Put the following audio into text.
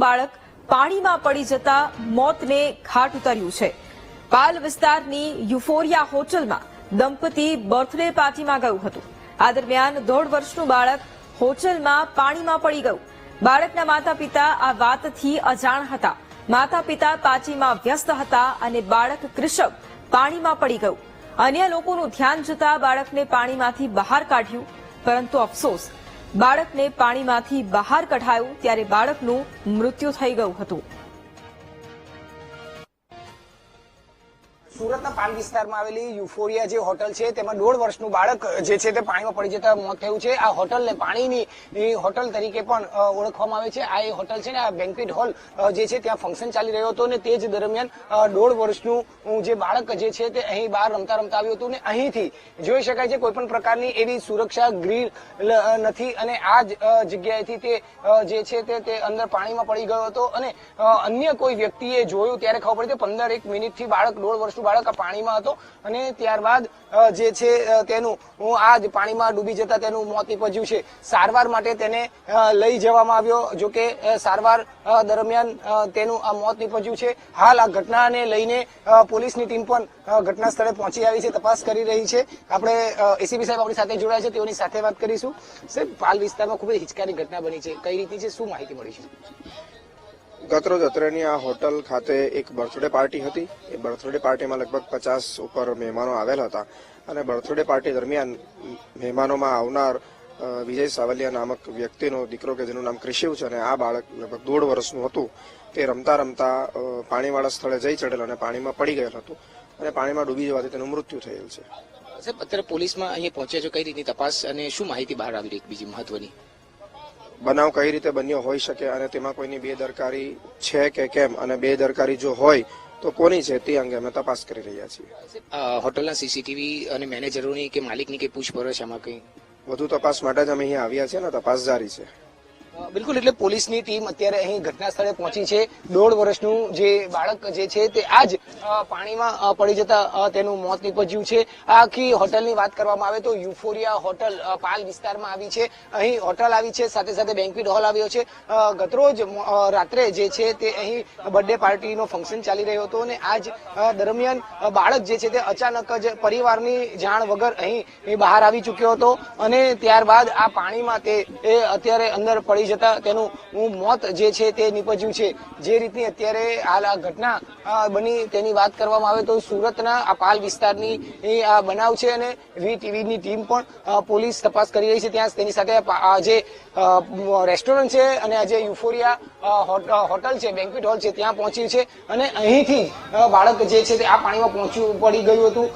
બાળક પાણીમાં પડી જતા મોતને ઘાટ ઉતર્યું છે। પાલ વિસ્તારની યુફોરિયા હોટલમાં દંપતી બર્થડે પાર્ટીમાં ગયું હતું। આ દરમિયાન 1.5 વર્ષનું બાળક હોટલમાં પાણીમાં પડી ગયું। બાળકના માતા પિતા આ વાતથી અજાણ હતા। માતા પિતા પાર્ટીમાં વ્યસ્ત હતા અને બાળક કૃષભ પાણીમાં પડી ગયું। અન્ય લોકોનું ધ્યાન જતા બાળકને પાણીમાંથી બહાર કાઢ્યું, પરંતુ અફસોસ બાળકને પાણીમાંથી બહાર કઢાયું ત્યારે બાળકનું મૃત્યુ થઈ ગયું હતું। સુરતના પાલ વિસ્તારમાં આવેલી યુફોરિયા જે હોટલ છે તેમાં 1.5 વર્ષનું બાળક જે છે તે પાણીમાં પડી જતા મોત થયું છે। આ હોટલને પાણીની હોટલ તરીકે પણ ઓળખવામાં આવે છે। આ એ હોટલ છે ને, આ બેન્ક્વેટ હોલ જે છે ત્યાં ફંક્શન ચાલી રહ્યો હતો અને તે જ દરમિયાન 1.5 વર્ષનું જે બાળક જે છે તે અહીં બહાર રમતા રમતા આવ્યું હતું અને અહીંથી જોઈ શકાય છે કોઈ પણ પ્રકારની એવી સુરક્ષા ગ્રીલ નથી અને આ જ જગ્યાએથી તે જે છે તે અંદર પાણીમાં પડી ગયો હતો અને અન્ય કોઈ વ્યક્તિએ જોયું ત્યારે ખબર પડી કે 15 મિનિટથી બાળક 1.5 વર્ષનું બાળક આ પાણીમાં હતો અને ત્યારબાદ જે છે તેનું આ પાણીમાં ડૂબી જતા તેનું મોત નીપજ્યું છે। સારવાર માટે તેને લઈ જવામાં આવ્યો, જો કે સારવાર દરમિયાન તેનું આ મોત નીપજ્યું છે। હાલ આ ઘટનાને લઈને પોલીસની ટીમ પણ ઘટના સ્થળે પહોંચી આવી છે, તપાસ કરી રહી છે। આપણે એસીપી સાહેબ આપણી સાથે જોડાયા છે, તેઓની સાથે વાત કરીશું। સાહેબ, પાલ વિસ્તારમાં ખૂબ જ હિચકારી ઘટના બની છે, કઈ રીતની છે, શું માહિતી મળી છે? ગતરોજ અત્રેની આ હોટલ ખાતે એક બર્થડે પાર્ટી હતી। એ બર્થડે પાર્ટીમાં લગભગ 50 ઉપર મહેમાનો આવેલ હતા અને બર્થડે પાર્ટી દરમિયાન મહેમાનોમાં આવનાર વિજય સાવલિયા નામક વ્યક્તિનો દીકરો કે જેનું નામ કૃષિવ છે અને આ બાળક લગભગ 1.5 વર્ષનું હતું, તે રમતા રમતા પાણીવાળા સ્થળે જઈ ચડેલ અને પાણીમાં પડી ગયેલ હતું અને પાણીમાં ડૂબી જવાથી તેનું મૃત્યુ થયેલ છે। સાહેબ, અત્યારે પોલીસમાં અહીંયા પહોંચ્યા છો, કઈ રીતની તપાસ અને શું માહિતી બહાર આવી રહી બીજી મહત્વની? બનાવ કઈ રીતે બન્યો હોઈ શકે અને તેમાં કોઈની બેદરકારી છે કે કેમ, અને બેદરકારી જો હોય તો કોની છે તે અંગે અમે તપાસ કરી રહ્યા છીએ। હોટલના સીસીટીવી અને મેનેજરોની કે માલિકની કે પૂછપરછ આમાં કઈ વધુ તપાસ માટે જ અમે અહીંયા આવ્યા છીએ અને તપાસ જારી છે। બિલકુલ, એટલે પોલીસની ટીમ અત્યારે અહીં ઘટના સ્થળે પહોંચી છે। 1.5 વર્ષનું જે બાળક જે છે તે આજ પાણીમાં પડી જતા તેનું મોત નીપજ્યું છે। આખી હોટલની વાત કરવામાં આવે તો યુફોરિયા હોટલ પાલ વિસ્તારમાં આવી છે। અહીં હોટલ આવી છે, સાથે સાથે બેન્ક્વેટ હોલ આવ્યો છે। ગતરોજ રાત્રે જે છે તે અહીં બર્થડે પાર્ટીનો ફંક્શન ચાલી રહ્યો હતો અને આજ દરમિયાન બાળક જે છે તે અચાનક જ પરિવારની જાણ વગર અહીં બહાર આવી ચૂક્યો હતો અને ત્યારબાદ આ પાણીમાં તે અત્યારે અંદર પડી જતા તેનું મોત જે છે તે નીપજ્યું છે। જે રીતની અત્યારે હાલ આ ઘટના બની તેની વાત કરવામાં આવે તો સુરતના આ પાલ વિસ્તારની આ બનાવ છે અને વીટીવીની ટીમ પણ પોલીસ તપાસ કરી રહી છે। ત્યાં તેની સાથે આ જે રેસ્ટોરન્ટ છે અને આ જે યુફોરિયા હોટલ છે, બેન્ક્વેટ હોલ છે, ત્યાં પહોંચ્યું છે અને અહીંથી બાળક જે છે તે આ પાણીમાં પડી ગયું હતું।